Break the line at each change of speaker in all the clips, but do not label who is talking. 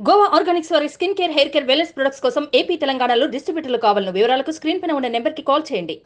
Goa Organics వారి skin care, hair care, wellness products కోసం AP, తెలంగాణలో డిస్ట్రిబ్యూటర్లు కావాలను వివరాలకు స్క్రీన్ పైన ఉన్న నెంబర్ కి కాల్ చేయండి.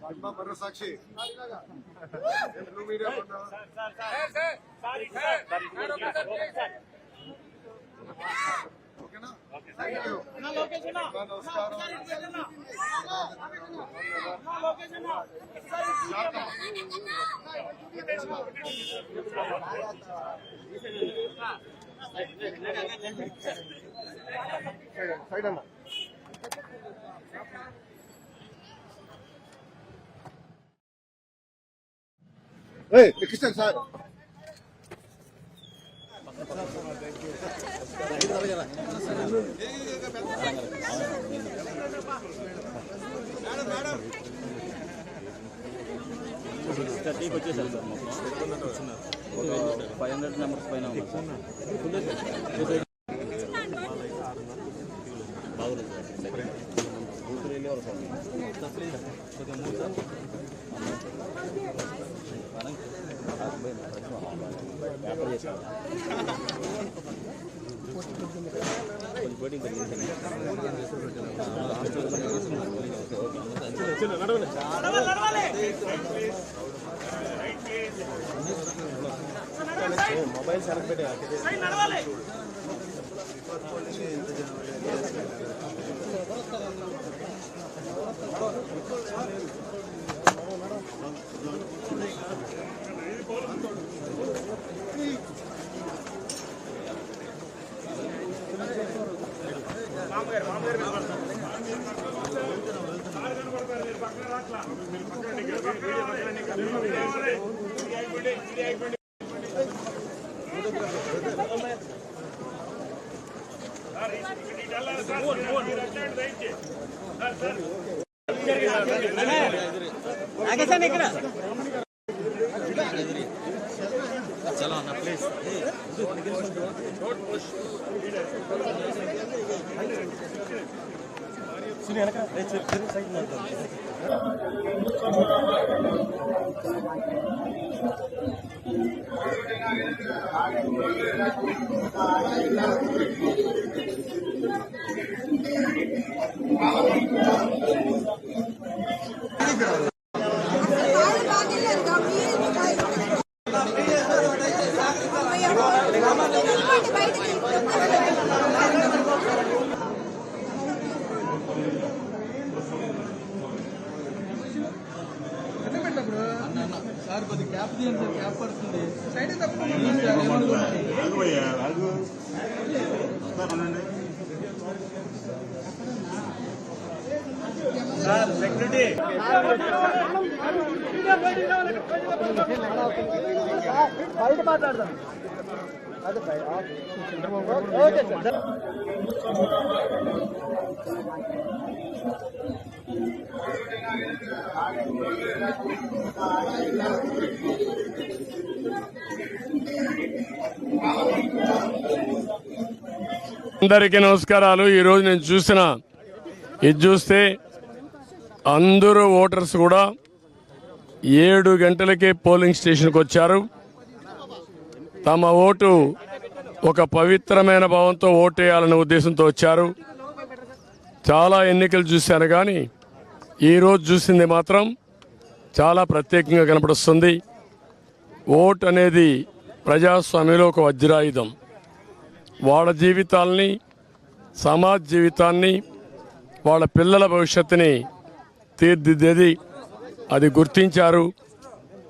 Christian sir.
వచ్చేసారు సార్ మొత్తం 500 నెంబర్స్ పైన ఉంది సార్. బాగుంది సార్. బూతులు వెళ్ళేవారు సార్ వ్యాపారం చేశారు కొంచెం పోటీ మొబైల్ సరకు పెట్టి చలో అన్న ప్లీజ్
సార్ కొద్ది క్యాప్ తీయండి సార్, క్యాప్ పడుతుంది సైడ్ సార్ సెక్యూరిటీ బయట మాట్లాడదాం. Okay sir.
అందరికీ నమస్కారాలు. ఈరోజు నేను ఇది చూస్తే అందరూ ఓటర్స్ కూడా 7 గంటలకే పోలింగ్ స్టేషన్కి వచ్చారు. తమ ఓటు ఒక పవిత్రమైన భావంతో ఓటేయాలనే ఉద్దేశంతో వచ్చారు. చాలా ఎన్నికలు చూశాను కానీ ఈరోజు చూసింది మాత్రం చాలా ప్రత్యేకంగా కనపడుస్తుంది. ఓటు అనేది ప్రజాస్వామ్యంలో ఒక వజ్రాయుధం. వాళ్ళ జీవితాల్ని, సమాజ జీవితాన్ని, వాళ్ళ పిల్లల భవిష్యత్తుని తీర్చిదిద్దేది. అది గుర్తించారు.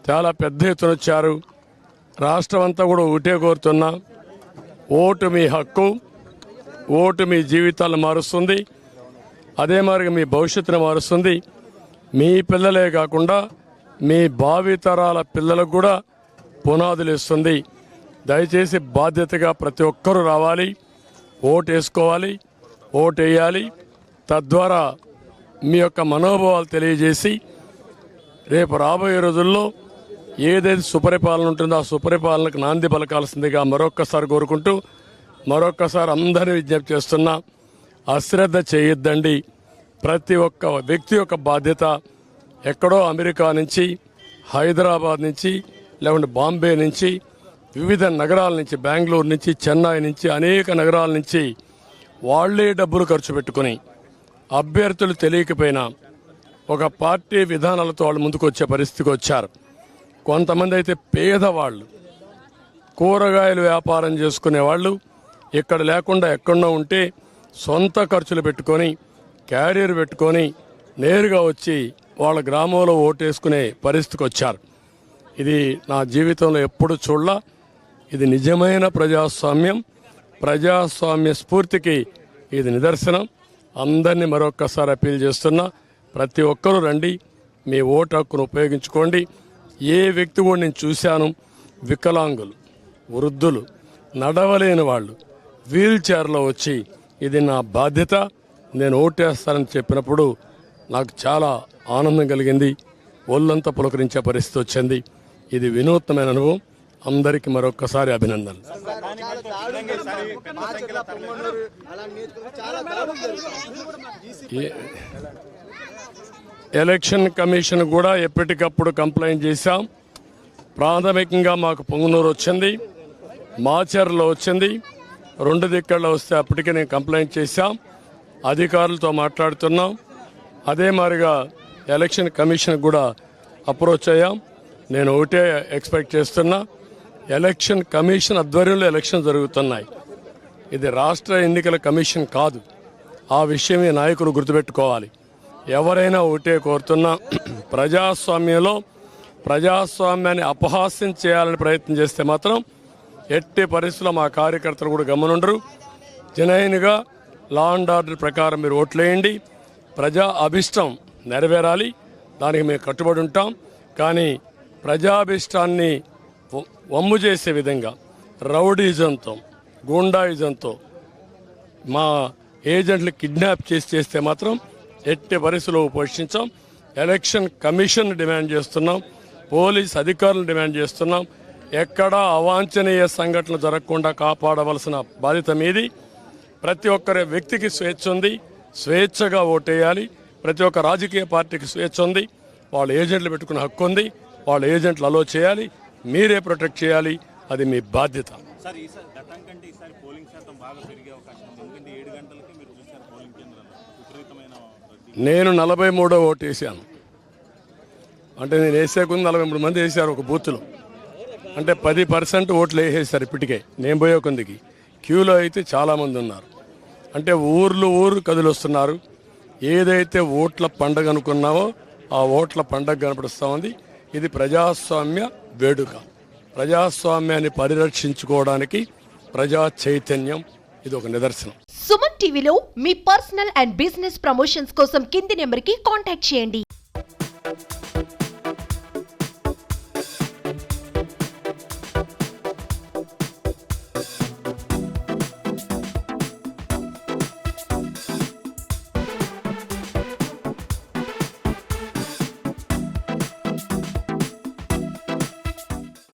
చాలా పెద్ద ఎత్తున వచ్చారు. రాష్ట్రం అంతా కూడా ఒకటే కోరుతున్నా, ఓటు మీ హక్కు, ఓటు మీ జీవితాలను మారుస్తుంది. అదే మరి మీ భవిష్యత్తును మారుస్తుంది. మీ పిల్లలే కాకుండా మీ భావితరాల పిల్లలకు కూడా పునాదులు ఇస్తుంది. దయచేసి బాధ్యతగా ప్రతి ఒక్కరూ రావాలి, ఓటు వేసుకోవాలి, ఓటు వేయాలి. తద్వారా మీ యొక్క మనోభావాలు తెలియజేసి రేపు రాబోయే రోజుల్లో ఏదైతే సుపరిపాలన ఉంటుందో ఆ సుపరిపాలనకు నాంది పలకాల్సిందిగా మరొక్కసారి కోరుకుంటూ మరొక్కసారి అందరినీ విజ్ఞప్తి చేస్తున్నా, అశ్రద్ధ చేయొద్దండి. ప్రతి ఒక్క వ్యక్తి యొక్క బాధ్యత. ఎక్కడో అమెరికా నుంచి, హైదరాబాద్ నుంచి, లేకుంటే బాంబే నుంచి, వివిధ నగరాల నుంచి, బెంగళూరు నుంచి, చెన్నై నుంచి, అనేక నగరాల నుంచి వాళ్లే డబ్బులు ఖర్చు పెట్టుకుని అభ్యర్థులు తెలియకపోయినా ఒక పార్టీ విధానాలతో వాళ్ళు ముందుకు వచ్చే పరిస్థితికి వచ్చారు. కొంతమంది అయితే పేదవాళ్ళు, కూరగాయలు వ్యాపారం చేసుకునే వాళ్ళు ఇక్కడ లేకుండా ఎక్కడో ఉంటే సొంత ఖర్చులు పెట్టుకొని క్యారియర్ పెట్టుకొని నేరుగా వచ్చి వాళ్ళ గ్రామంలో ఓటేసుకునే పరిస్థితికి వచ్చారు. ఇది నా జీవితంలో ఎప్పుడు చూడలా. ఇది నిజమైన ప్రజాస్వామ్యం, ప్రజాస్వామ్య స్ఫూర్తికి ఇది నిదర్శనం. అందరినీ మరొక్కసారి అప్పీల్ చేస్తున్నా, ప్రతి ఒక్కరూ రండి, మీ ఓటు హక్కును ఉపయోగించుకోండి. ఏ వ్యక్తి కూడా నేను చూశాను, వికలాంగులు, వృద్ధులు, నడవలేని వాళ్ళు వీల్ చైర్లో వచ్చి ఇది నా బాధ్యత, నేను ఓటేస్తానని చెప్పినప్పుడు నాకు చాలా ఆనందం కలిగింది. ఒళ్ళంతా పులకరించే పరిస్థితి వచ్చింది. ఇది వినూత్నమైన అనుభవం. అందరికీ మరొక్కసారి అభినందనలు. ఎలక్షన్ కమిషన్ కూడా ఎప్పటికప్పుడు కంప్లైంట్ చేశాం. ప్రాథమికంగా మాకు పొంగునూరు వచ్చింది, మాచర్లో వచ్చింది, 2 దిక్కల్లో వస్తే అప్పటికే నేను కంప్లైంట్ చేశాం. అధికారులతో మాట్లాడుతున్నాం. అదే మాదిరిగా ఎలక్షన్ కమిషన్ కూడా అప్రోచ్ అయ్యాం. నేను ఒకటే ఎక్స్పెక్ట్ చేస్తున్నా, ఎలక్షన్ కమిషన్ ఆధ్వర్యంలో ఎలక్షన్ జరుగుతున్నాయి. ఇది రాష్ట్ర ఎన్నికల కమిషన్ కాదు. ఆ విషయం ఈ నాయకులు గుర్తుపెట్టుకోవాలి. ఎవరైనా ఒకటే కోరుతున్నా, ప్రజాస్వామ్యంలో ప్రజాస్వామ్యాన్ని అపహాస్యం చేయాలని ప్రయత్నం చేస్తే మాత్రం ఎట్టి పరిస్థితుల్లో మా కార్యకర్తలు కూడా గమనుండరు. జనైన్గా లా అండ్ ఆర్డర్ ప్రకారం మీరు ఓట్లేయండి. ప్రజా అభిష్టం నెరవేరాలి, దానికి మేము కట్టుబడి ఉంటాం. కానీ ప్రజాభిష్టాన్ని వమ్ము చేసే విధంగా రౌడీజంతో, గూండాయిజంతో మా ఏజెంట్లు కిడ్నాప్ చేస్తే మాత్రం ఎట్టి పరిస్థితుల్లో పోషించాం. ఎలక్షన్ కమిషన్ డిమాండ్ చేస్తున్నాం, పోలీస్ అధికారులను డిమాండ్ చేస్తున్నాం. ఎక్కడా అవాంఛనీయ సంఘటనలు జరగకుండా కాపాడవలసిన బాధ్యత మీది. ప్రతి ఒక్కరి వ్యక్తికి స్వేచ్ఛ ఉంది, స్వేచ్ఛగా ఓటేయాలి. ప్రతి ఒక్క రాజకీయ పార్టీకి స్వేచ్ఛ ఉంది, వాళ్ళ ఏజెంట్లు పెట్టుకునే హక్కు ఉంది. వాళ్ళ ఏజెంట్లు అలో చేయాలి, మీరే ప్రొటెక్ట్ చేయాలి. అది మీ బాధ్యత.
సార్ ఈసారి గతం కంటే ఈసారి పోలింగ్ శాతం బాగా పెరిగే అవకాశం ఉంది. ఎందుకంటే 7 గంటలకి మీరు చూశారు పోలింగ్ కేంద్రాల్లో విపరీతమైన
నేను 43వ ఓటు వేసాను. అంటే నేను వేసే కొంది 43 మంది వేశారు ఒక బూత్లో. అంటే 10% ఓట్లు వేసేసారు ఇప్పటికే. నేను పోయే కొందికి క్యూలో అయితే చాలామంది ఉన్నారు. అంటే ఊరు కదిలొస్తున్నారు. ఏదైతే ఓట్ల పండగ అనుకున్నామో ఆ ఓట్ల పండగ కనపడుస్తూ ఉంది. ఇది ప్రజాస్వామ్య వేడుక. ప్రజాస్వామ్యాన్ని పరిరక్షించుకోవడానికి ప్రజా చైతన్యం ఇది ఒక నిదర్శనం.
సుమన్ టీవీలో మీ పర్సనల్ అండ్ బిజినెస్ ప్రమోషన్స్ కోసం కింది నెంబర్కి కాంటాక్ట్ చేయండి.